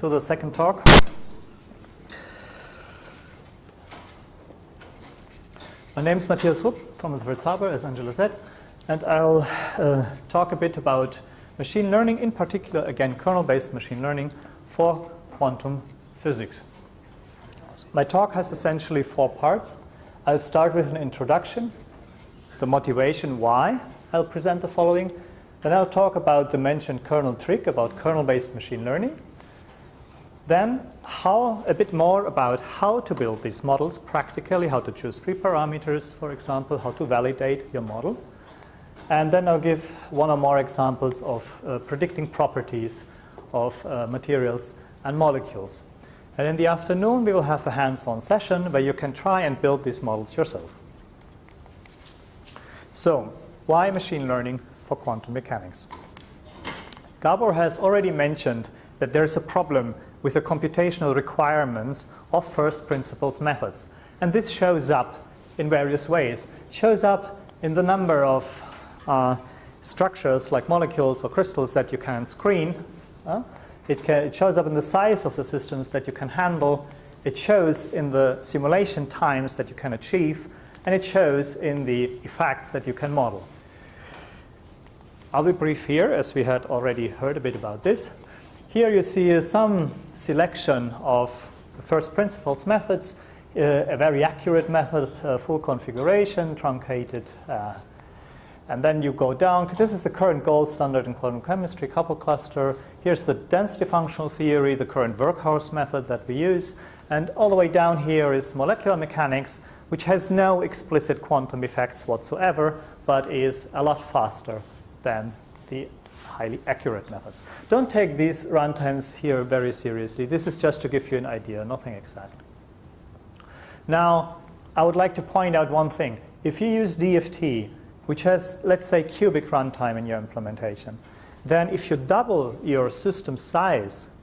to the second talk. My name is Matthias Rupp from the Harbor, as Angela said, and I'll talk a bit about machine learning, in particular, again, kernel-based machine learning for quantum physics. My talk has essentially 4 parts. I'll start with an introduction, the motivation why I'll present the following. Then I'll talk about the mentioned kernel trick, about kernel-based machine learning. Then a bit more about how to build these models practically, how to choose free parameters, for example, how to validate your model. And then I'll give one or more examples of predicting properties of materials and molecules. And in the afternoon, we will have a hands-on session where you can try and build these models yourself. So, why machine learning for quantum mechanics? Gabor has already mentioned that there's a problem with the computational requirements of first principles methods. And this shows up in various ways. It shows up in the number of structures like molecules or crystals that you can screen. It shows up in the size of the systems that you can handle. It shows in the simulation times that you can achieve. And it shows in the effects that you can model. I'll be brief here, as we had already heard a bit about this. Here you see some selection of first principles methods, a very accurate method, full configuration, truncated, and then you go down. This is the current gold standard in quantum chemistry, couple cluster. Here's the density functional theory, the current workhorse method that we use. And all the way down here is molecular mechanics, which has no explicit quantum effects whatsoever, but is a lot faster than the highly accurate methods. Don't take these runtimes here very seriously. This is just to give you an idea, nothing exact. Now, I would like to point out one thing. If you use DFT, which has, let's say, cubic runtime in your implementation, then if you double your system size,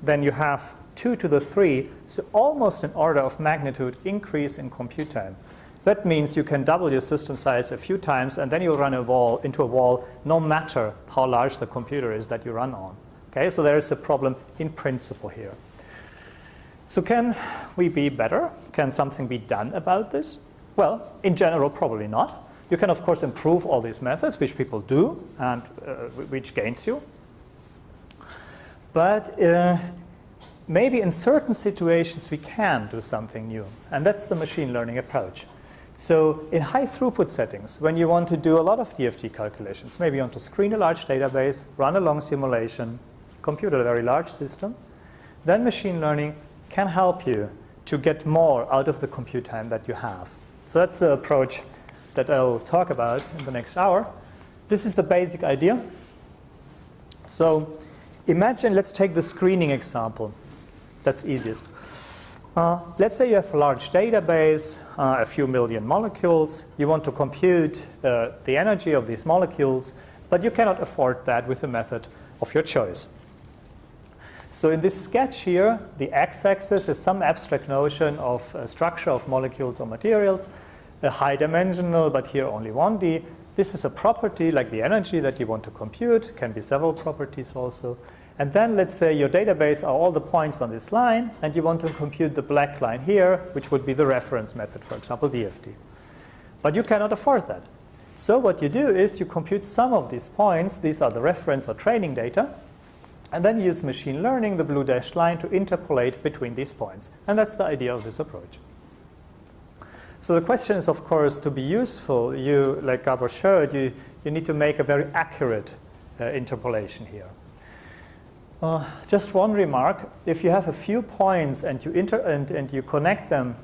then you have 2 to the 3, so almost an order of magnitude increase in compute time. That means you can double your system size a few times, and then you'll run into a wall no matter how large the computer is that you run on. Okay, so there is a problem in principle here. So can we be better? Can something be done about this? Well, in general, probably not. You can, of course, improve all these methods, which people do, and which gains you. But maybe in certain situations we can do something new, and that's the machine learning approach. So in high throughput settings, when you want to do a lot of DFT calculations, maybe you want to screen a large database, run a long simulation, compute a very large system, then machine learning can help you to get more out of the compute time that you have. So that's the approach that I'll talk about in the next hour. This is the basic idea. So imagine, let's take the screening example. That's easiest. Let's say you have a large database, a few million molecules. You want to compute the energy of these molecules, but you cannot afford that with a method of your choice. So in this sketch here, the x-axis is some abstract notion of a structure of molecules or materials, a high dimensional, but here only 1D. This is a property like the energy that you want to compute, can be several properties also. And then let's say your database are all the points on this line, and you want to compute the black line here, which would be the reference method, for example, DFT. But you cannot afford that. So what you do is you compute some of these points. These are the reference or training data. And then you use machine learning, the blue dashed line, to interpolate between these points. And that's the idea of this approach. So the question is, of course, to be useful, like Gabor showed, you need to make a very accurate interpolation here. Just one remark, if you have a few points and you connect them,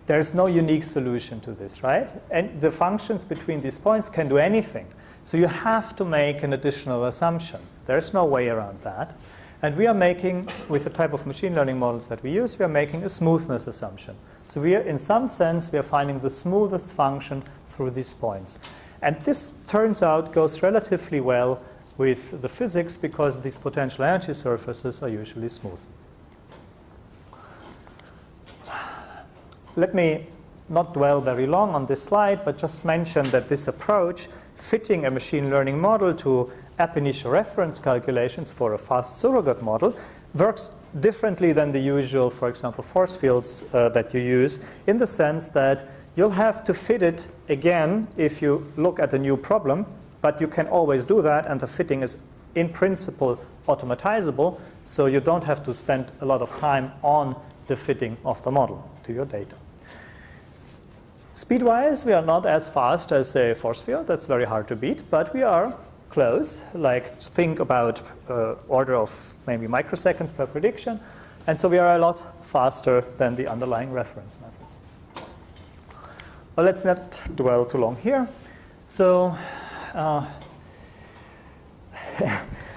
there's no unique solution to this, right? And the functions between these points can do anything. So you have to make an additional assumption. There's no way around that. And we are making, with the type of machine learning models that we use, we are making a smoothness assumption. So we are, in some sense, we are finding the smoothest function through these points. And this turns out goes relatively well with the physics because these potential energy surfaces are usually smooth. Let me not dwell very long on this slide, but just mention that this approach, fitting a machine learning model to ab initio reference calculations for a fast surrogate model, works differently than the usual, for example, force fields that you use, in the sense that you'll have to fit it again if you look at a new problem, but you can always do that, and the fitting is in principle automatizable, so you don't have to spend a lot of time on the fitting of the model to your data. Speed-wise, we are not as fast as a force field. That's very hard to beat, but we are close. Like, think about order of maybe microseconds per prediction, and so we are a lot faster than the underlying reference methods. Well, let's not dwell too long here. So,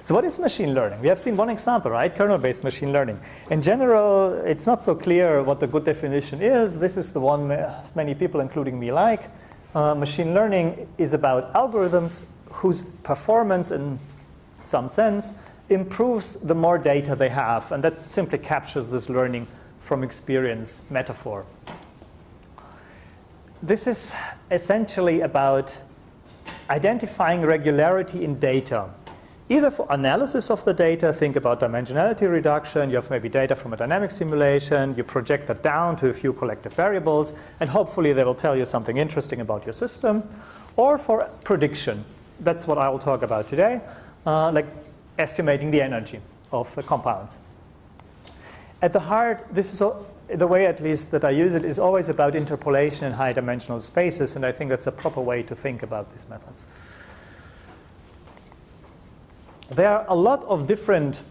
so what is machine learning? We have seen one example, right? Kernel-based machine learning. In general, it's not so clear what the good definition is. This is the one many people, including me, like. Machine learning is about algorithms whose performance, in some sense, improves the more data they have. And that simply captures this learning from experience metaphor. This is essentially about identifying regularity in data. Either for analysis of the data, think about dimensionality reduction, you have maybe data from a dynamic simulation, you project that down to a few collective variables, and hopefully they will tell you something interesting about your system. Or for prediction, that's what I will talk about today, like estimating the energy of compounds. At the heart, this is the way at least that I use it is always about interpolation in high dimensional spaces, and I think that's a proper way to think about these methods. There are a lot of different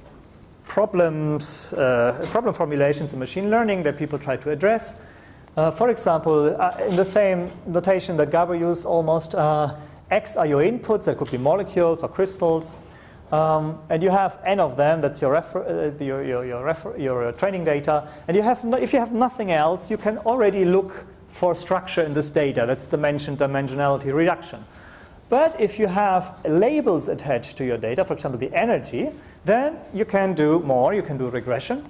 problem formulations in machine learning that people try to address. For example, in the same notation that Gabor used almost, X are your inputs, that could be molecules or crystals, and you have n of them, that's your training data, and you have if you have nothing else, you can already look for structure in this data. That's the mentioned dimensionality reduction. But if you have labels attached to your data, for example, the energy, then you can do more. You can do regression.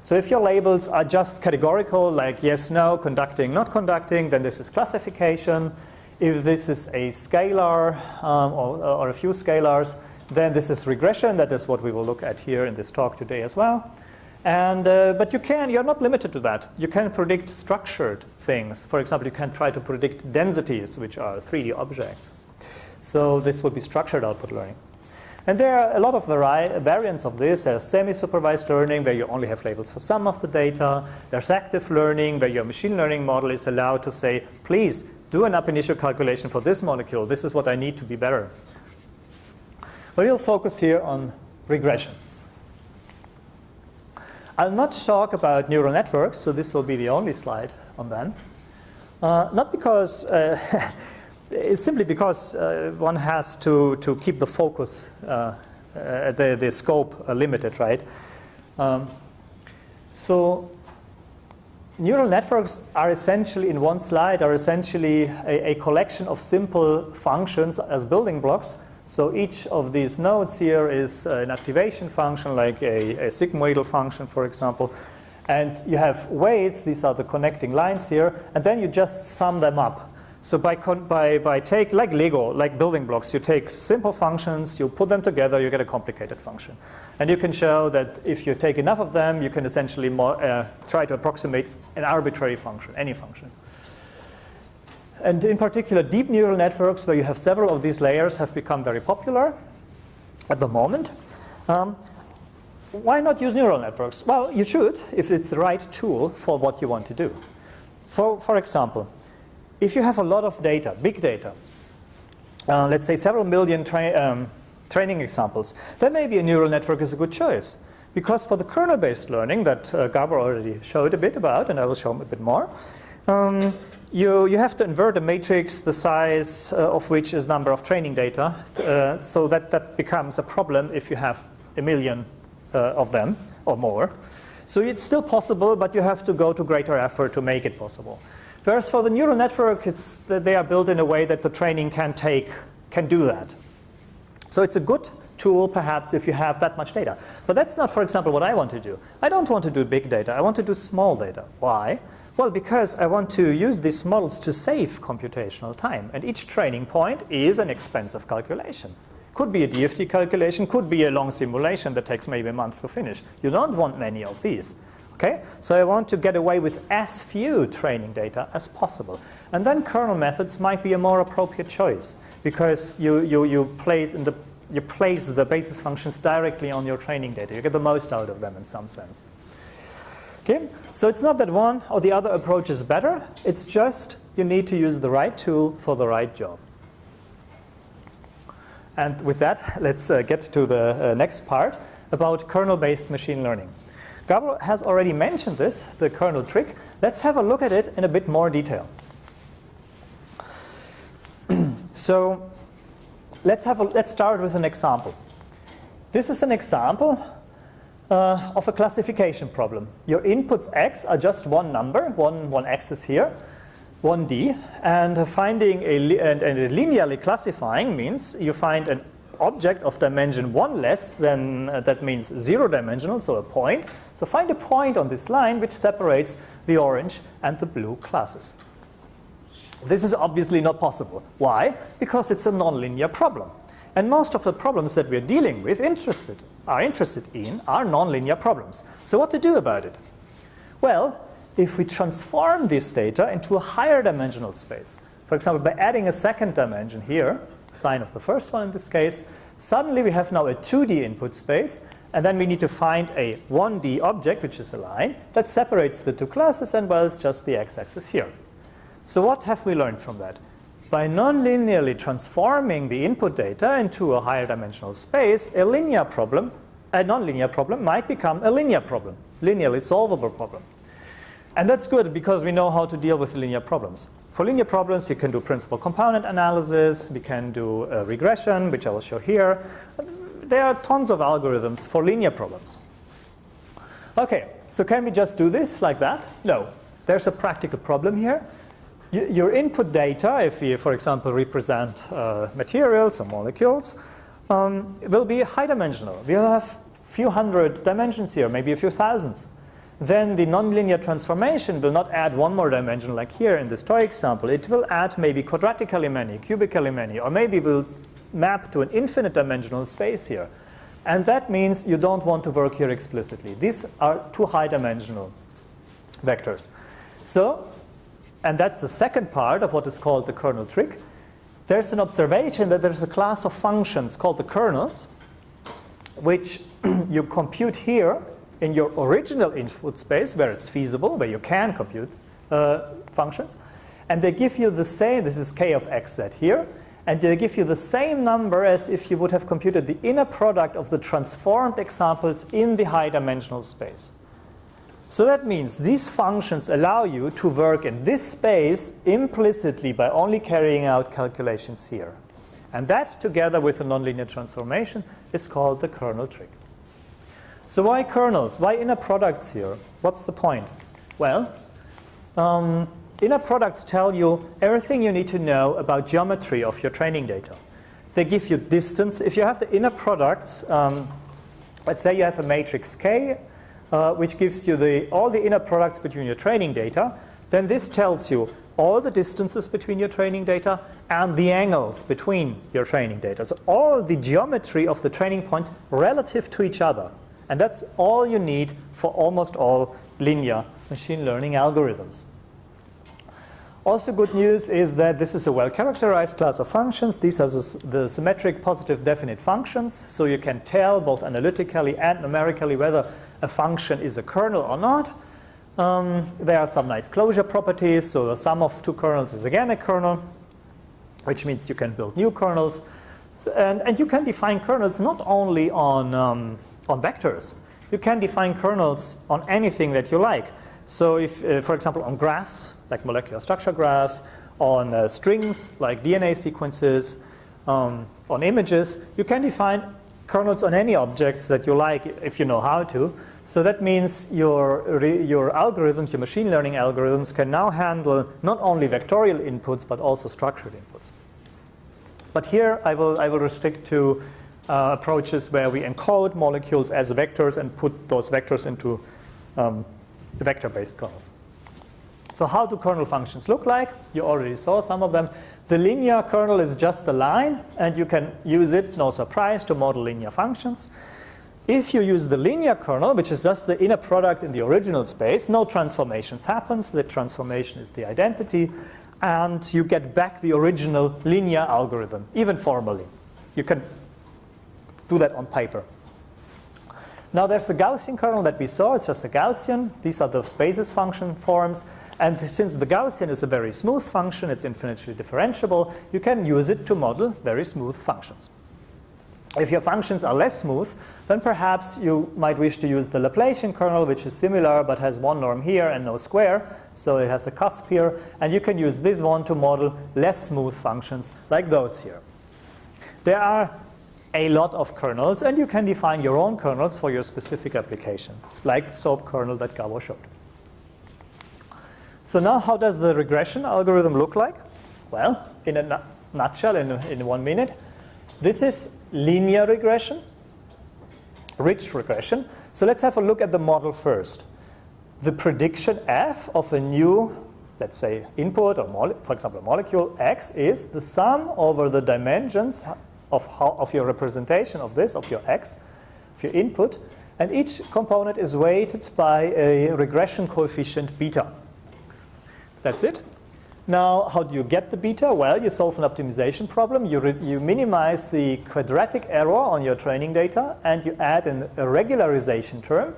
So if your labels are just categorical, like yes, no, conducting, not conducting, then this is classification. If this is a scalar or a few scalars, then this is regression. That is what we will look at here in this talk today as well. And, but you're not limited to that. You can predict structured things. For example, you can try to predict densities, which are 3D objects. So this would be structured output learning. And there are a lot of variants of this. There's semi-supervised learning, where you only have labels for some of the data. There's active learning, where your machine learning model is allowed to say, please, do an ab initio calculation for this molecule. This is what I need to be better. But we'll focus here on regression. I'll not talk about neural networks, so this will be the only slide on them. Not because, it's simply because one has to keep the focus, the scope limited, right? So neural networks are essentially, in one slide, are essentially a collection of simple functions as building blocks. So each of these nodes here is an activation function, like a sigmoidal function, for example. And you have weights, these are the connecting lines here, and then you just sum them up. So by take, like Lego, like building blocks, you take simple functions, you put them together, you get a complicated function. And you can show that if you take enough of them, you can essentially try to approximate an arbitrary function, any function. And in particular, deep neural networks, where you have several of these layers, have become very popular at the moment. Why not use neural networks? Well, you should, if it's the right tool for what you want to do. For example, if you have a lot of data, big data, let's say several million training examples, then maybe a neural network is a good choice. Because for the kernel-based learning that Gabor already showed a bit about, and I will show him a bit more, you have to invert a matrix, the size of which is number of training data, so that becomes a problem if you have a million of them or more. So it's still possible, but you have to go to greater effort to make it possible. Whereas for the neural network, they are built in a way that the training can do that. So it's a good tool, perhaps, if you have that much data. But that's not, for example, what I want to do. I don't want to do big data. I want to do small data. Why? Well, because I want to use these models to save computational time. And each training point is an expensive calculation. Could be a DFT calculation, could be a long simulation that takes maybe a month to finish. You don't want many of these. Okay? So I want to get away with as few training data as possible. And then kernel methods might be a more appropriate choice because you place the basis functions directly on your training data. You get the most out of them in some sense. Okay? So it's not that one or the other approach is better. It's just you need to use the right tool for the right job. And with that, let's get to the next part about kernel-based machine learning. Gabriel has already mentioned this, the kernel trick. Let's have a look at it in a bit more detail. So let's start with an example. This is an example of a classification problem. Your inputs x are just one number, one axis here, 1D, and finding and linearly classifying means you find an object of dimension 1 less than, that means 0-dimensional, so a point. So find a point on this line which separates the orange and the blue classes. This is obviously not possible. Why? Because it's a nonlinear problem. And most of the problems that we're dealing with are interested in are nonlinear problems. So what to do about it? Well, if we transform this data into a higher dimensional space, for example, by adding a second dimension here, sine of the first one in this case, suddenly we have now a 2D input space, and then we need to find a 1D object, which is a line, that separates the two classes, and well, it's just the x-axis here. So what have we learned from that? By non-linearly transforming the input data into a higher dimensional space, a nonlinear problem might become a linear problem, linearly solvable problem. And that's good because we know how to deal with linear problems. For linear problems, we can do principal component analysis, we can do regression, which I will show here. There are tons of algorithms for linear problems. Okay, so can we just do this like that? No. There's a practical problem here. Your input data, if we, for example, represent materials or molecules, will be high dimensional. We'll have a few hundred dimensions here, maybe a few thousands. Then the nonlinear transformation will not add one more dimension like here in this toy example. It will add maybe quadratically many, cubically many, or maybe will map to an infinite dimensional space here. And that means you don't want to work here explicitly. These are too high dimensional vectors. So, and that's the second part of what is called the kernel trick. There's an observation that there's a class of functions called the kernels, which you compute here in your original input space where it's feasible, where you can compute functions. And they give you the same, this is k of xz here, and they give you the same number as if you would have computed the inner product of the transformed examples in the high dimensional space. So that means these functions allow you to work in this space implicitly by only carrying out calculations here. And that, together with a nonlinear transformation, is called the kernel trick. So why kernels? Why inner products here? What's the point? Well, inner products tell you everything you need to know about geometry of your training data. They give you distance. If you have the inner products, let's say you have a matrix K, which gives you all the inner products between your training data, then this tells you all the distances between your training data and the angles between your training data. So all the geometry of the training points relative to each other. And that's all you need for almost all linear machine learning algorithms. Also good news is that this is a well-characterized class of functions. These are the symmetric positive definite functions. So you can tell both analytically and numerically whether a function is a kernel or not. There are some nice closure properties. So the sum of two kernels is again a kernel, which means you can build new kernels. So, and you can define kernels not only on vectors. You can define kernels on anything that you like. So if, for example, on graphs, like molecular structure graphs, on strings, like DNA sequences, on images, you can define kernels on any objects that you like if you know how to. So that means your algorithms, your machine learning algorithms, can now handle not only vectorial inputs, but also structured inputs. But here I will restrict to approaches where we encode molecules as vectors and put those vectors into vector-based kernels. So how do kernel functions look like? You already saw some of them. The linear kernel is just a line, and you can use it, no surprise, to model linear functions. If you use the linear kernel, which is just the inner product in the original space, no transformations happens. The transformation is the identity, and you get back the original linear algorithm, even formally. You can do that on paper. Now there's the Gaussian kernel that we saw. It's just a Gaussian. These are the basis function forms. And since the Gaussian is a very smooth function, it's infinitely differentiable, you can use it to model very smooth functions. If your functions are less smooth, then perhaps you might wish to use the Laplacian kernel, which is similar but has one norm here and no square. So it has a cusp here. And you can use this one to model less smooth functions like those here. There are a lot of kernels, and you can define your own kernels for your specific application, like the SOAP kernel that Gabo showed. So now how does the regression algorithm look like? Well, in a nutshell, in 1 minute, this is linear regression, rich regression. So let's have a look at the model first. The prediction f of a new, let's say, input, or for example, a molecule x is the sum over the dimensions of your representation of this, of your x, of your input, and each component is weighted by a regression coefficient beta. That's it. Now, how do you get the beta? Well, you solve an optimization problem. You minimize the quadratic error on your training data, and you add a regularization term.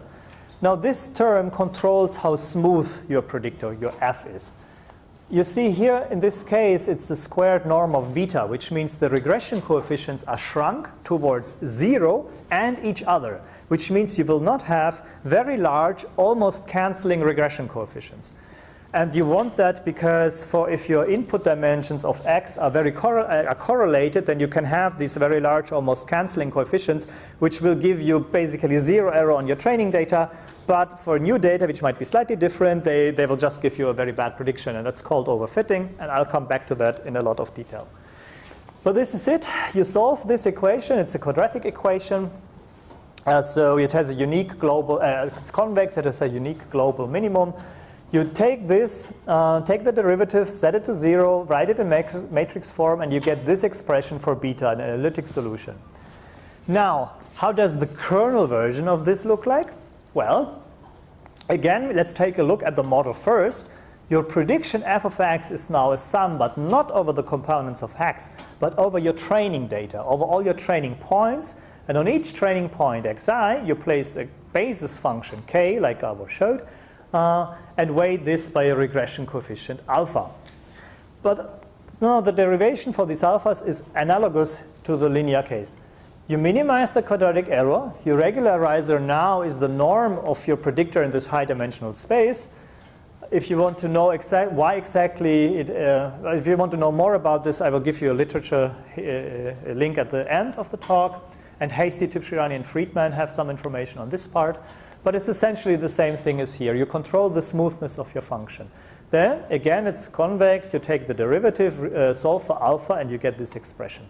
Now, this term controls how smooth your predictor, your f, is. You see here, in this case, it's the squared norm of beta, which means the regression coefficients are shrunk towards 0 and each other, which means you will not have very large, almost canceling regression coefficients. And you want that because if your input dimensions of x are very correlated, then you can have these very large, almost canceling coefficients, which will give you basically 0 error on your training data. But for new data, which might be slightly different, they will just give you a very bad prediction, and that's called overfitting, and I'll come back to that in a lot of detail. But this is it. You solve this equation. It's a quadratic equation. So it has a unique global, it's convex, it has a unique global minimum. You take this, take the derivative, set it to 0, write it in matrix form, and you get this expression for beta, an analytic solution. Now, how does the kernel version of this look like? Well, again, let's take a look at the model first. Your prediction f of x is now a sum, but not over the components of x, but over your training data, over all your training points. And on each training point xi, you place a basis function k, like I showed, and weight this by a regression coefficient alpha. But no, the derivation for these alphas is analogous to the linear case. You minimize the quadratic error. Your regularizer now is the norm of your predictor in this high-dimensional space. If you want to know why exactly, if you want to know more about this, I will give you a literature a link at the end of the talk. And Hasty, Tipshirani, and Friedman have some information on this part. But it's essentially the same thing as here. You control the smoothness of your function. Then, again, it's convex. You take the derivative, solve for alpha, and you get this expression.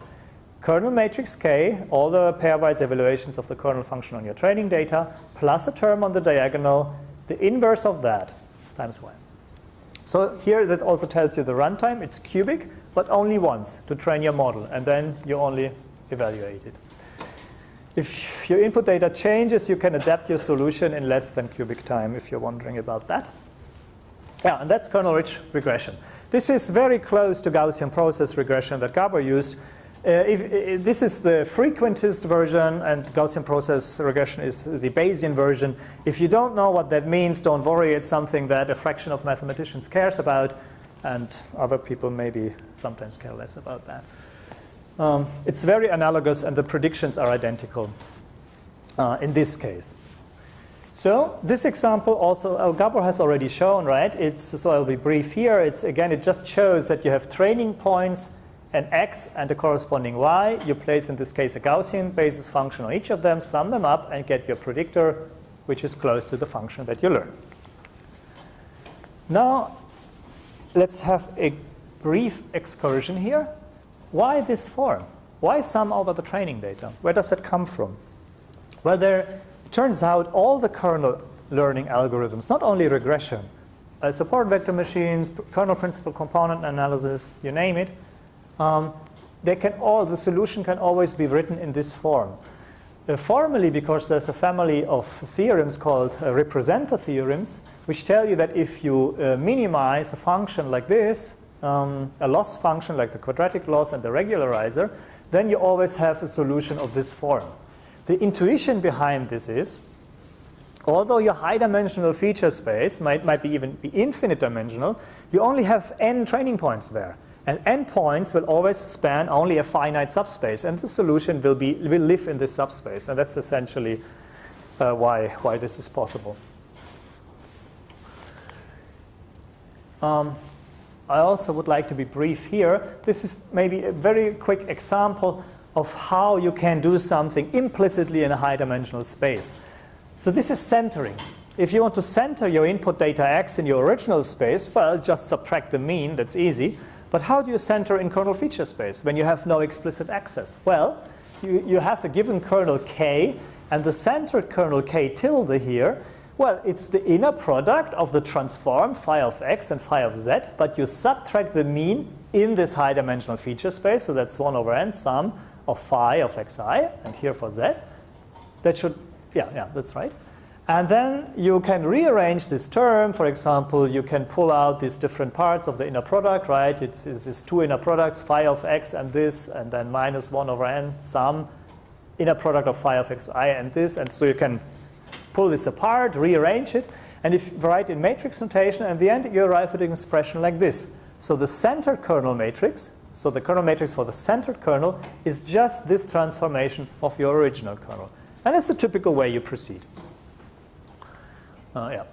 Kernel matrix K, all the pairwise evaluations of the kernel function on your training data, plus a term on the diagonal, the inverse of that, times 1. So here that also tells you the runtime. It's cubic, but only once to train your model, and then you only evaluate it. If your input data changes, you can adapt your solution in less than cubic time, if you're wondering about that. Yeah, and that's kernel-rich regression. This is very close to Gaussian process regression that Gabo used. This is the frequentist version, and Gaussian process regression is the Bayesian version. If you don't know what that means, don't worry. It's something that a fraction of mathematicians cares about, and other people maybe sometimes care less about that. It's very analogous, and the predictions are identical in this case. So this example also, Gabor has already shown, right? So I'll be brief here. Again, it just shows that you have training points, an x and a corresponding y. You place, in this case, a Gaussian basis function on each of them, sum them up, and get your predictor, which is close to the function that you learned. Now, let's have a brief excursion here. Why this form? Why sum over the training data? Where does that come from? Well, it turns out all the kernel learning algorithms, not only regression, support vector machines, kernel principal component analysis, you name it, the solution can always be written in this form. Formally, because there's a family of theorems called representer theorems, which tell you that if you minimize a function like this, a loss function like the quadratic loss and the regularizer, then you always have a solution of this form. The intuition behind this is, although your high-dimensional feature space might even be infinite dimensional, you only have n training points there. And n points will always span only a finite subspace, and the solution will live in this subspace. And that's essentially why this is possible. I also would like to be brief here. This is maybe a very quick example of how you can do something implicitly in a high-dimensional space. So this is centering. If you want to center your input data x in your original space, well, just subtract the mean. That's easy. But how do you center in kernel feature space when you have no explicit access? Well, you have a given kernel k, and the centered kernel k tilde here, well, it's the inner product of the transform phi of x and phi of z, but you subtract the mean in this high-dimensional feature space, so that's 1 over n sum of phi of xi, and here for z. That should, yeah, that's right. And then you can rearrange this term. For example, you can pull out these different parts of the inner product, right? It's these two inner products, phi of x and this, and then minus 1 over n sum inner product of phi of xi and this. And so you can pull this apart, rearrange it, and if you write in matrix notation, at the end you arrive at an expression like this. So the centered kernel matrix, so the kernel matrix for the centered kernel, is just this transformation of your original kernel. And that's the typical way you proceed. Yeah.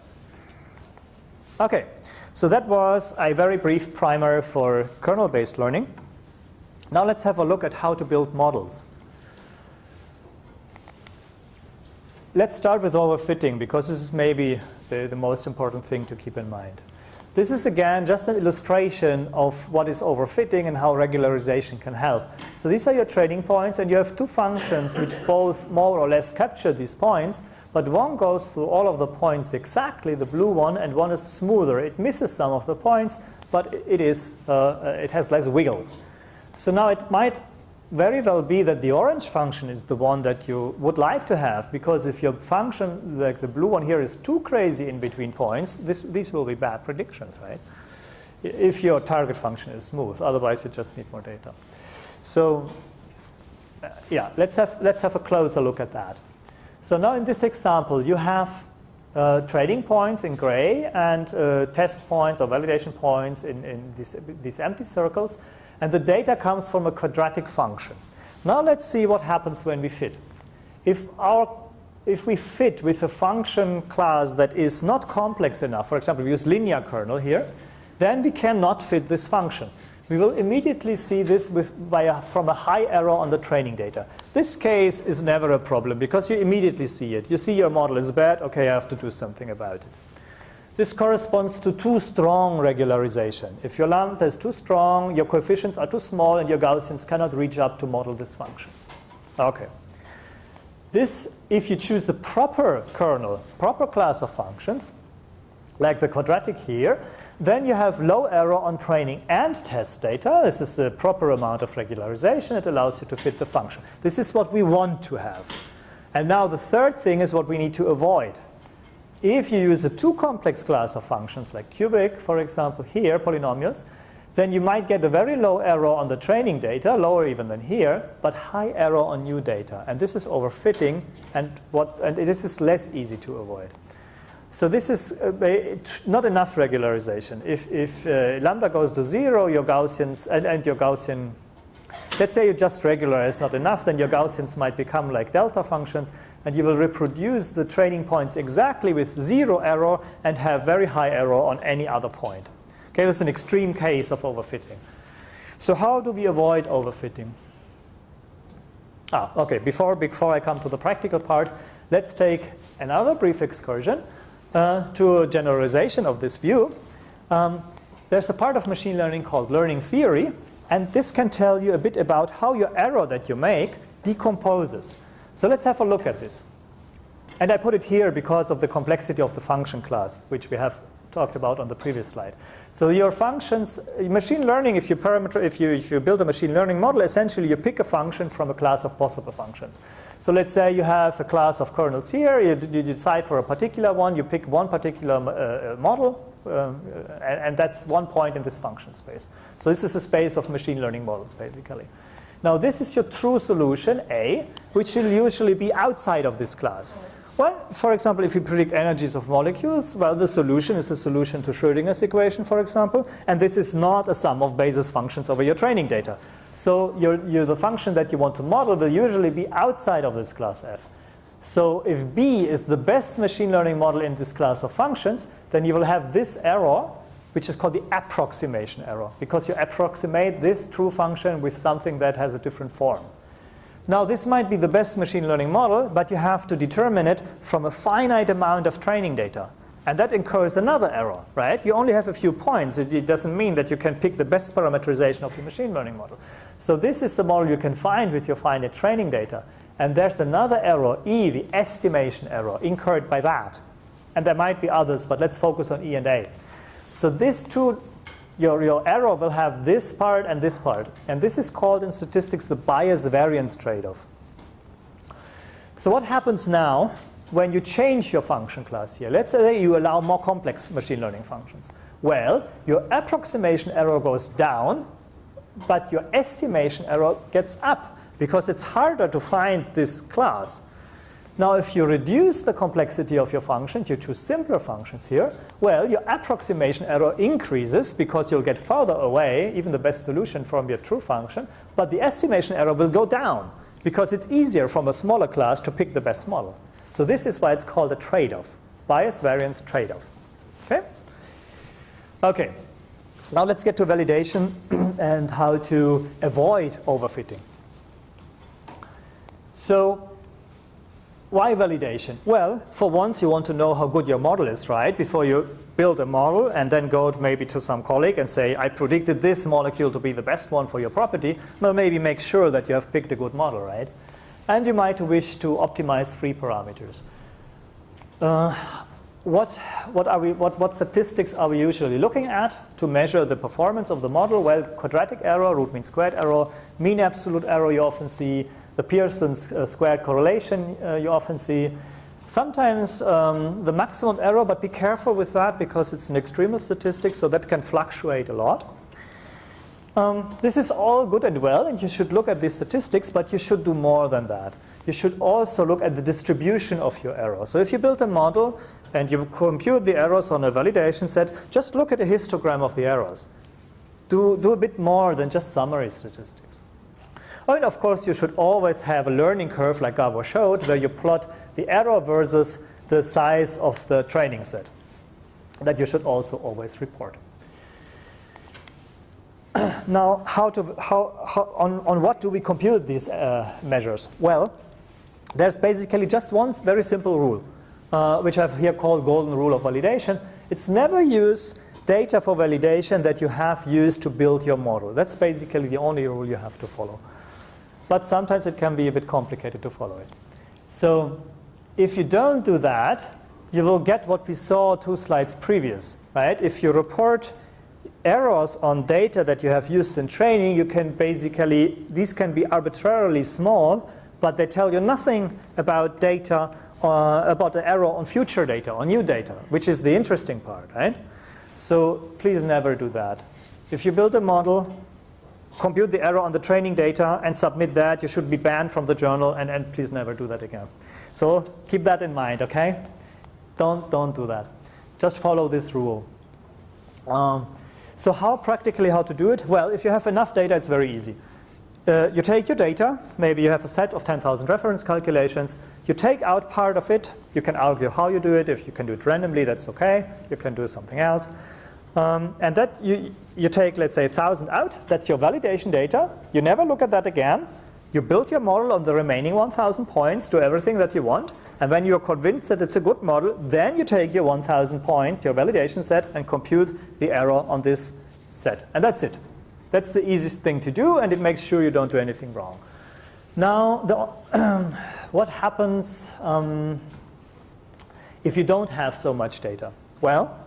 Okay, so that was a very brief primer for kernel-based learning. Now let's have a look at how to build models. Let's start with overfitting, because this is maybe the most important thing to keep in mind. This is, again, just an illustration of what is overfitting and how regularization can help. So these are your training points, and you have two functions which both more or less capture these points. But one goes through all of the points exactly, the blue one, and one is smoother. It misses some of the points, but it has less wiggles. So now it might very well be that the orange function is the one that you would like to have, because if your function, like the blue one here, is too crazy in between points, these will be bad predictions, right? If your target function is smooth, otherwise you just need more data. So yeah, let's have a closer look at that. So now in this example, you have trading points in gray and test points or validation points in these empty circles. And the data comes from a quadratic function. Now let's see what happens when we fit. If we fit with a function class that is not complex enough, for example, we use linear kernel here, then we cannot fit this function. We will immediately see this from a high error on the training data. This case is never a problem because you immediately see it. You see your model is bad, okay, I have to do something about it. This corresponds to too strong regularization. If your lambda is too strong, your coefficients are too small, and your Gaussians cannot reach up to model this function. Okay. This, if you choose a proper kernel, proper class of functions, like the quadratic here, then you have low error on training and test data. This is a proper amount of regularization. It allows you to fit the function. This is what we want to have. And now the third thing is what we need to avoid. If you use a too complex class of functions, like cubic, for example, here, polynomials, then you might get a very low error on the training data, lower even than here, but high error on new data. And this is overfitting, and this is less easy to avoid. So this is not enough regularization. If lambda goes to 0, your Gaussians and your Gaussian, let's say you just regularize not enough, then your Gaussians might become like delta functions, and you will reproduce the training points exactly with 0 error and have very high error on any other point. Okay, that's an extreme case of overfitting. So how do we avoid overfitting? Okay, before I come to the practical part, let's take another brief excursion to a generalization of this view. There's a part of machine learning called learning theory, and this can tell you a bit about how your error that you make decomposes. So let's have a look at this. And I put it here because of the complexity of the function class, which we have talked about on the previous slide. So your functions, machine learning, if you build a machine learning model, essentially you pick a function from a class of possible functions. So let's say you have a class of kernels here, you decide for a particular one, you pick one particular model, and that's one point in this function space. So this is a space of machine learning models, basically. Now this is your true solution, A, which will usually be outside of this class. Well, for example, if you predict energies of molecules, well, the solution is a solution to Schrödinger's equation, for example, and this is not a sum of basis functions over your training data. So the function that you want to model will usually be outside of this class F. So if B is the best machine learning model in this class of functions, then you will have this error, which is called the approximation error, because you approximate this true function with something that has a different form. Now, this might be the best machine learning model, but you have to determine it from a finite amount of training data. And that incurs another error, right? You only have a few points. It doesn't mean that you can pick the best parameterization of your machine learning model. So this is the model you can find with your finite training data. And there's another error, E, the estimation error, incurred by that. And there might be others, but let's focus on E and A. So these two, your error will have this part and this part. And this is called in statistics the bias-variance trade-off. So what happens now when you change your function class here? Let's say you allow more complex machine learning functions. Well, your approximation error goes down, but your estimation error gets up because it's harder to find this class. Now, if you reduce the complexity of your functions, you choose simpler functions here, well, your approximation error increases because you'll get further away, even the best solution, from your true function, but the estimation error will go down because it's easier from a smaller class to pick the best model. So this is why it's called a trade-off, bias-variance trade-off. Okay? Okay. Now let's get to validation and how to avoid overfitting. So why validation? Well, for once you want to know how good your model is, right? Before you build a model and then go maybe to some colleague and say, I predicted this molecule to be the best one for your property. Well, maybe make sure that you have picked a good model, right? And you might wish to optimize free parameters. What statistics are we usually looking at to measure the performance of the model? Well, quadratic error, root mean squared error, mean absolute error you often see, the Pearson's squared correlation you often see. Sometimes the maximum error, but be careful with that because it's an extremal statistic, so that can fluctuate a lot. This is all good and well, and you should look at these statistics, but you should do more than that. You should also look at the distribution of your error. So if you build a model and you compute the errors on a validation set, just look at a histogram of the errors. Do a bit more than just summary statistics. Oh, and of course, you should always have a learning curve, like Gabor showed, where you plot the error versus the size of the training set. That you should also always report. Now, on what do we compute these measures? Well, there's basically just one very simple rule, which I've here called golden rule of validation. It's never use data for validation that you have used to build your model. That's basically the only rule you have to follow. But sometimes it can be a bit complicated to follow it. So if you don't do that, you will get what we saw 2 slides previous, right? If you report errors on data that you have used in training, you can basically, these can be arbitrarily small, but they tell you nothing about data, about the error on future data, on new data, which is the interesting part, right? So please never do that. If you build a model, compute the error on the training data and submit that, you should be banned from the journal, and please never do that again. So keep that in mind, okay? Don't do that. Just follow this rule. So how to do it? Well, if you have enough data, it's very easy. You take your data, maybe you have a set of 10,000 reference calculations, you take out part of it, you can argue how you do it. If you can do it randomly, that's okay. You can do something else. And that you take, let's say, 1,000 out. That's your validation data. You never look at that again. You build your model on the remaining 1,000 points, do everything that you want. And when you're convinced that it's a good model, then you take your 1,000 points, your validation set, and compute the error on this set. And that's it. That's the easiest thing to do, and it makes sure you don't do anything wrong. Now, what happens if you don't have so much data? Well,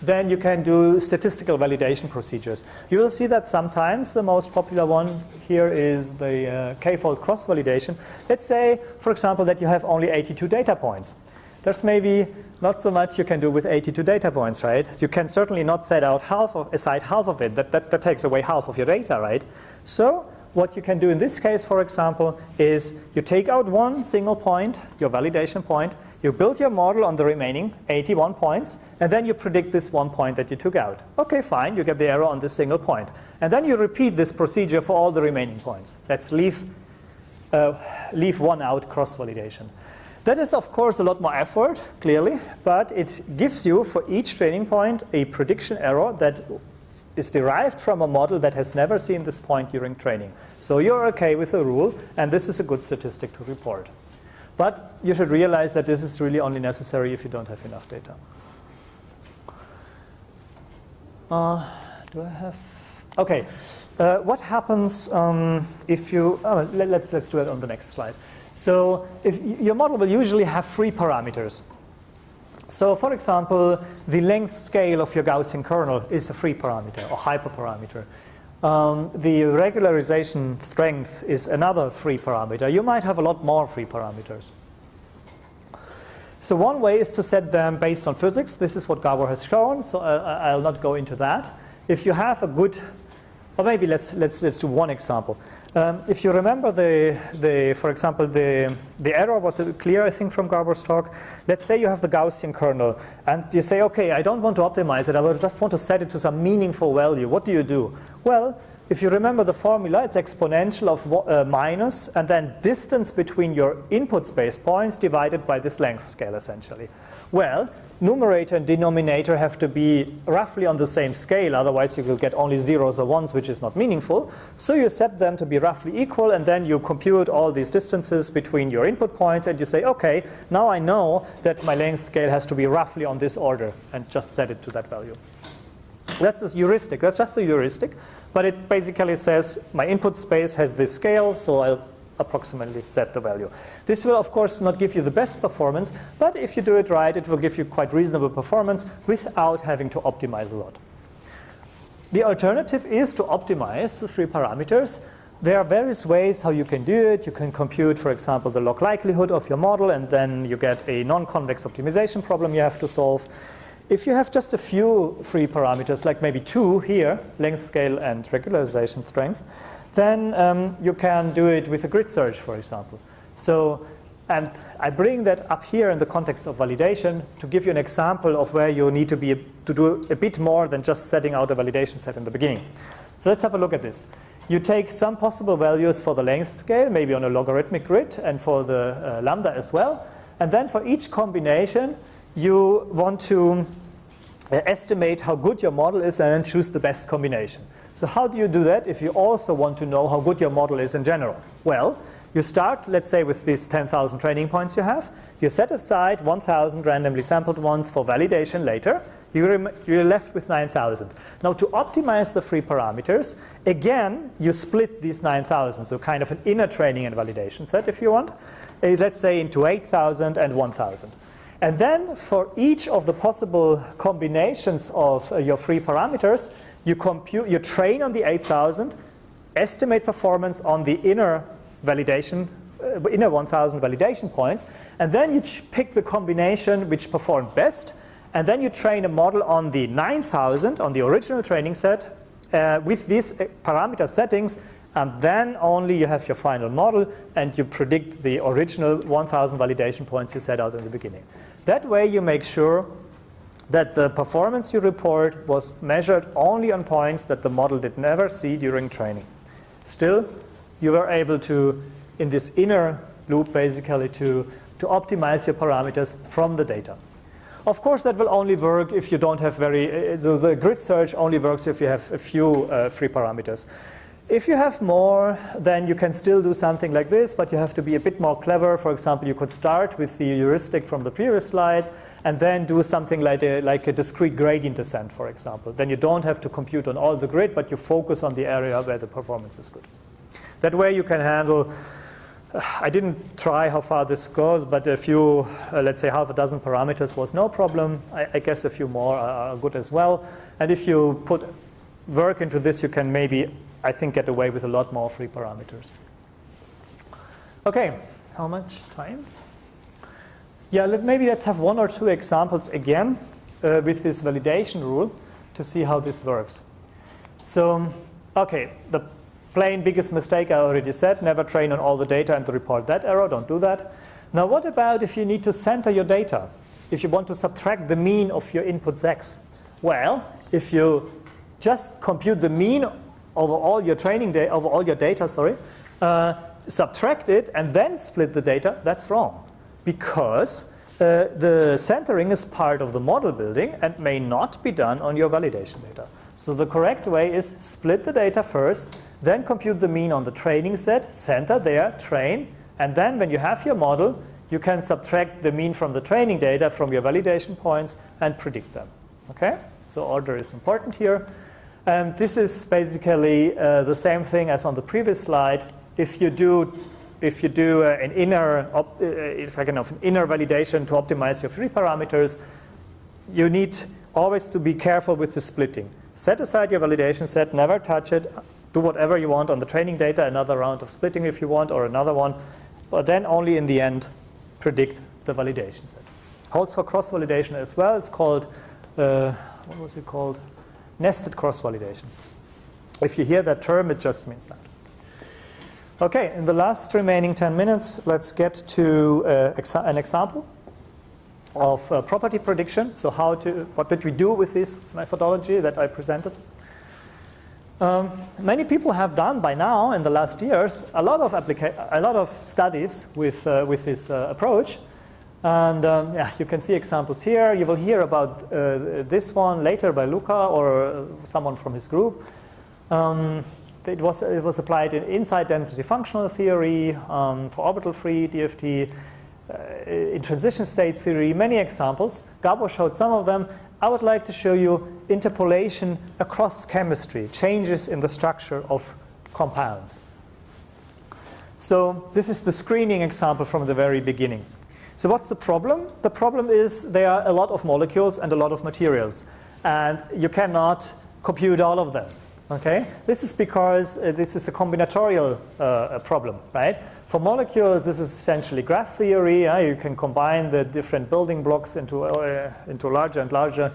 then you can do statistical validation procedures. You will see that sometimes the most popular one here is the k-fold cross-validation. Let's say, for example, that you have only 82 data points. There's maybe not so much you can do with 82 data points, right? So you can certainly not set out aside half of it. That takes away half of your data, right? So what you can do in this case, for example, is you take out one single point, your validation point, you build your model on the remaining 81 points, and then you predict this one point that you took out. Okay, fine, you get the error on this single point. And then you repeat this procedure for all the remaining points. Let's leave one out, cross-validation. That is, of course, a lot more effort, clearly, but it gives you, for each training point, a prediction error that is derived from a model that has never seen this point during training. So you're okay with the rule, and this is a good statistic to report. But you should realize that this is really only necessary if you don't have enough data. Do I have? Okay. What happens if you? Let's do it on the next slide. So if your model will usually have 3 parameters. So for example, the length scale of your Gaussian kernel is a free parameter or hyperparameter. The regularization strength is another free parameter. You might have a lot more free parameters. So one way is to set them based on physics. This is what Gabor has shown, so I'll not go into that. If you have a good, or maybe let's do one example. If you remember for example, the error was clear, I think, from Gabor's talk. Let's say you have the Gaussian kernel, and you say, okay, I don't want to optimize it, I just want to set it to some meaningful value. What do? Well, if you remember the formula, it's exponential of minus, and then distance between your input space points divided by this length scale, essentially. Well, numerator and denominator have to be roughly on the same scale, otherwise you will get only zeros or ones, which is not meaningful. So you set them to be roughly equal, and then you compute all these distances between your input points, and you say, okay, now I know that my length scale has to be roughly on this order, and just set it to that value. That's a heuristic. That's just a heuristic, but it basically says my input space has this scale, so I'll approximately set the value. This will, of course, not give you the best performance, but if you do it right, it will give you quite reasonable performance without having to optimize a lot. The alternative is to optimize the 3 parameters. There are various ways how you can do it. You can compute, for example, the log likelihood of your model, and then you get a non-convex optimization problem you have to solve. If you have just a few 3 parameters, like maybe 2 here, length scale and regularization strength, then you can do it with a grid search, for example. So, and I bring that up here in the context of validation to give you an example of where you need to do a bit more than just setting out a validation set in the beginning. So let's have a look at this. You take some possible values for the length scale, maybe on a logarithmic grid, and for the lambda as well. And then for each combination, you want to estimate how good your model is and then choose the best combination. So how do you do that if you also want to know how good your model is in general? Well, you start, let's say, with these 10,000 training points you have. You set aside 1,000 randomly sampled ones for validation later. You're left with 9,000. Now, to optimize the 3 parameters, again, you split these 9,000, so kind of an inner training and validation set, if you want. Let's say into 8,000 and 1,000. And then for each of the possible combinations of your 3 parameters, you train on the 8,000, estimate performance on the inner 1,000 validation points, and then you pick the combination which performed best, and then you train a model on the 9,000, on the original training set, with these parameter settings, and then only you have your final model, and you predict the original 1,000 validation points you set out in the beginning. That way you make sure that the performance you report was measured only on points that the model did never see during training. Still, you were able to, in this inner loop, basically, to optimize your parameters from the data. Of course, that will only work if you don't have the grid search only works if you have a few 3 parameters. If you have more, then you can still do something like this, but you have to be a bit more clever. For example, you could start with the heuristic from the previous slide and then do something like a discrete gradient descent, for example. Then you don't have to compute on all the grid, but you focus on the area where the performance is good. That way you can handle I didn't try how far this goes, but a few, let's say half a dozen parameters was no problem. I guess a few more are good as well. And if you put work into this, you can maybe, I think, get away with a lot more free parameters. Okay, how much time? Yeah, maybe let's have one or two examples again with this validation rule to see how this works. So, okay, the plain biggest mistake I already said, never train on all the data and report that error, don't do that. Now what about if you need to center your data? If you want to subtract the mean of your inputs x? Well, if you just compute the mean over all your training data, over all your data, subtract it and then split the data, that's wrong. Because the centering is part of the model building and may not be done on your validation data. So the correct way is split the data first, then compute the mean on the training set, center there, train, and then when you have your model, you can subtract the mean from the training data from your validation points and predict them. Okay? So order is important here. And this is basically the same thing as on the previous slide. If you do an inner validation to optimize your free parameters, you need always to be careful with the splitting. Set aside your validation set, never touch it, do whatever you want on the training data, another round of splitting if you want, or another one, but then only in the end predict the validation set. Holds for cross-validation as well. It's called, what was it called? Nested cross-validation. If you hear that term, it just means that. Okay, in the last remaining 10 minutes, let's get to an example of property prediction. So what did we do with this methodology that I presented? Many people have done by now in the last years a lot of studies with this approach, and yeah, you can see examples here. You will hear about this one later by Luca or someone from his group. It was applied in inside density functional theory, for orbital free DFT, in transition state theory, many examples. Gabo showed some of them. I would like to show you interpolation across chemistry, changes in the structure of compounds. So this is the screening example from the very beginning. So what's the problem? The problem is there are a lot of molecules and a lot of materials, and you cannot compute all of them. Okay? This is because this is a combinatorial problem, right? For molecules, this is essentially graph theory. You can combine the different building blocks into larger and larger,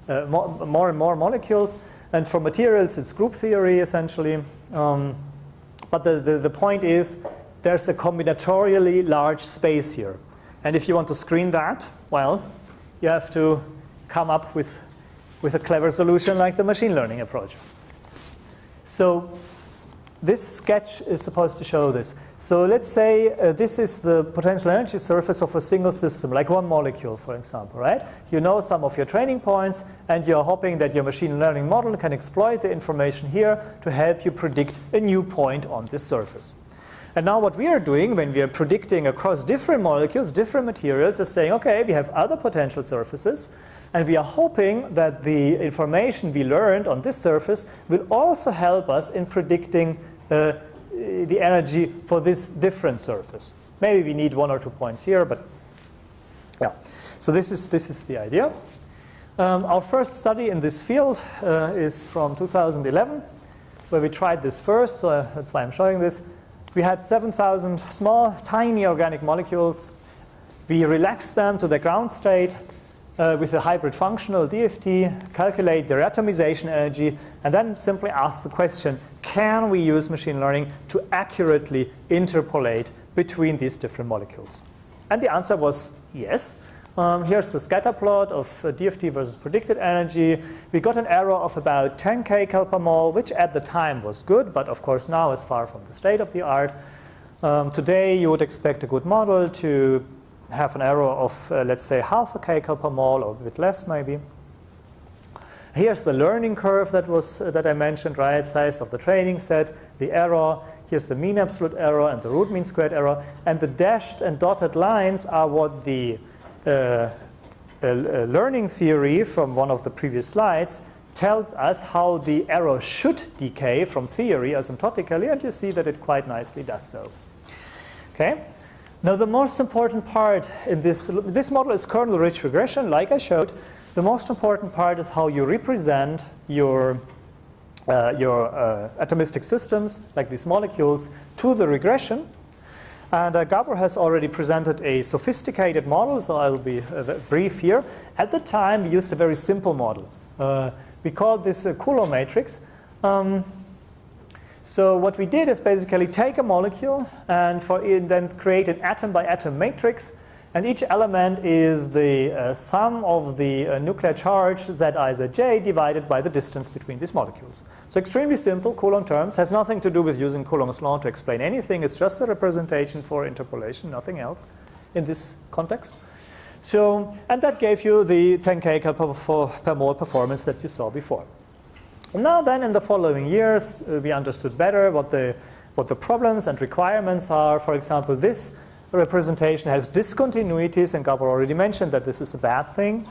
more and more molecules. And for materials, it's group theory, essentially. But the point is, there's a combinatorially large space here. And if you want to screen that, well, you have to come up with a clever solution like the machine learning approach. So this sketch is supposed to show this. So let's say this is the potential energy surface of a single system, like one molecule, for example, right? You know some of your training points, and you're hoping that your machine learning model can exploit the information here to help you predict a new point on this surface. And now what we are doing when we are predicting across different molecules, different materials, is saying, okay, we have other potential surfaces, and we are hoping that the information we learned on this surface will also help us in predicting the energy for this different surface. Maybe we need 1 or 2 points here, but yeah. So this is the idea. Our first study in this field is from 2011, where we tried this first, so that's why I'm showing this. We had 7,000 small, tiny organic molecules. We relaxed them to the ground state with a hybrid functional DFT, calculate their atomization energy, and then simply ask the question, can we use machine learning to accurately interpolate between these different molecules? And the answer was yes. Here's the scatter plot of DFT versus predicted energy. We got an error of about 10 kcal per mole, which at the time was good, but of course now is far from the state of the art. Today you would expect a good model to have an error of, let's say, half a kcal per mole, or a bit less maybe. Here's the learning curve that I mentioned, right? Size of the training set, the error. Here's the mean absolute error and the root mean squared error. And the dashed and dotted lines are what the learning theory from one of the previous slides tells us how the error should decay from theory asymptotically, and you see that it quite nicely does so. Okay. Now the most important part in this model is kernel-rich regression, like I showed. The most important part is how you represent your atomistic systems, like these molecules, to the regression. And Gabor has already presented a sophisticated model, so I will be brief here. At the time, we used a very simple model. We called this a Coulomb matrix. So what we did is basically take a molecule and then create an atom-by-atom matrix. And each element is the sum of the nuclear charge Zi, Zj divided by the distance between these molecules. So extremely simple, Coulomb terms. Has nothing to do with using Coulomb's law to explain anything. It's just a representation for interpolation, nothing else in this context. So, and that gave you the 10 kcal per mole performance that you saw before. And now then, in the following years, we understood better what the problems and requirements are. For example, this representation has discontinuities, and Gabor already mentioned that this is a bad thing.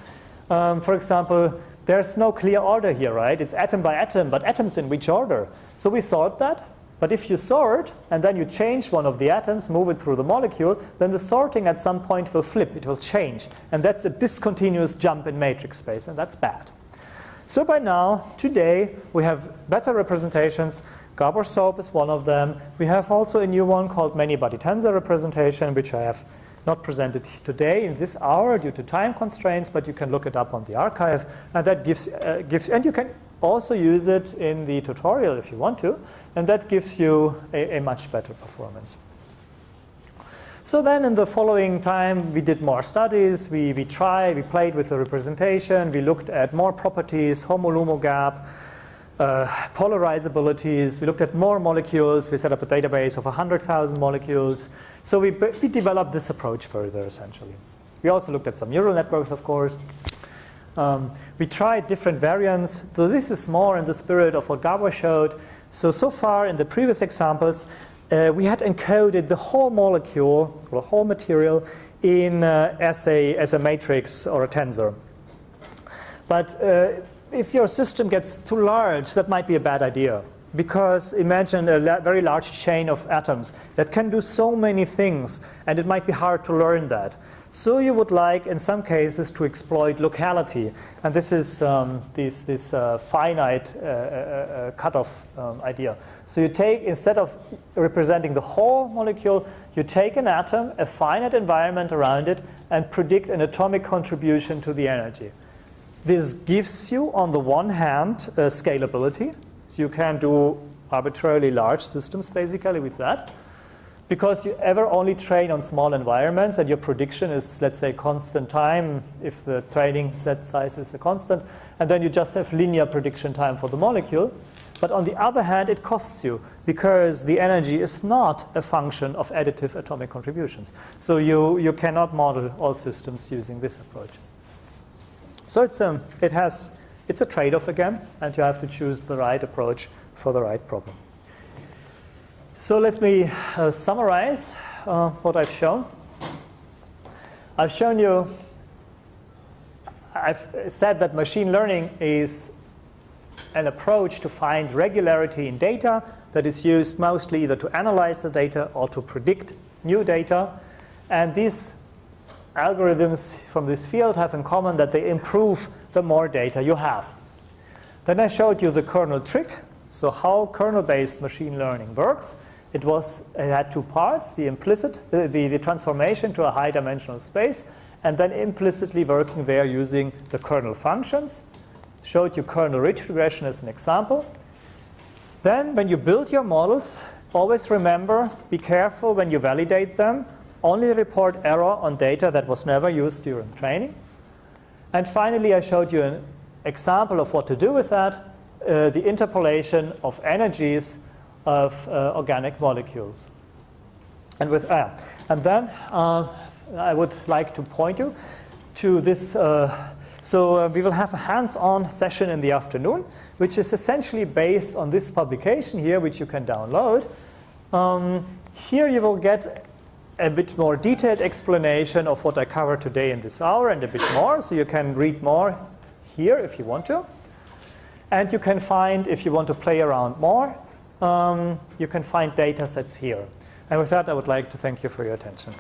For example, there's no clear order here, right? It's atom by atom, but atoms in which order? So we sort that, but if you sort, and then you change one of the atoms, move it through the molecule, then the sorting at some point will flip, it will change. And that's a discontinuous jump in matrix space, and that's bad. So by now, today, we have better representations. Gabor soap is one of them. We have also a new one called many-body tensor representation, which I have not presented today in this hour due to time constraints, but you can look it up on the archive. And that gives and you can also use it in the tutorial if you want to, and that gives you a much better performance. So then in the following time, we did more studies. We played with the representation. We looked at more properties, homo-lumo gap, polarizabilities. We looked at more molecules. We set up a database of 100,000 molecules. So we developed this approach further, essentially. We also looked at some neural networks, of course. We tried different variants. So this is more in the spirit of what Gabor showed. So far in the previous examples, we had encoded the whole molecule or the whole material in as a matrix or a tensor. But if your system gets too large, that might be a bad idea. Because imagine a very large chain of atoms that can do so many things, and it might be hard to learn that. So you would like, in some cases, to exploit locality. And this is this finite cutoff idea. So you take, instead of representing the whole molecule, you take an atom, a finite environment around it, and predict an atomic contribution to the energy. This gives you, on the one hand, scalability. So you can do arbitrarily large systems, basically, with that. Because you ever only train on small environments, and your prediction is, let's say, constant time, if the training set size is a constant, and then you just have linear prediction time for the molecule. But on the other hand, it costs you, because the energy is not a function of additive atomic contributions. So you cannot model all systems using this approach. So it's a trade-off again, and you have to choose the right approach for the right problem. So let me summarize what I've shown. I've shown you, I've said that machine learning is an approach to find regularity in data that is used mostly either to analyze the data or to predict new data. And these algorithms from this field have in common that they improve the more data you have. Then I showed you the kernel trick, so how kernel-based machine learning works. It had two parts, the implicit, the transformation to a high-dimensional space, and then implicitly working there using the kernel functions. Showed you kernel-rich regression as an example. Then when you build your models, always remember, be careful when you validate them. Only report error on data that was never used during training. And finally, I showed you an example of what to do with that, the interpolation of energies of organic molecules. And then I would like to point you to this. We will have a hands-on session in the afternoon, which is essentially based on this publication here, which you can download. Here you will get a bit more detailed explanation of what I covered today in this hour and a bit more. So you can read more here if you want to. And you can find, if you want to play around more, you can find data sets here. And with that, I would like to thank you for your attention.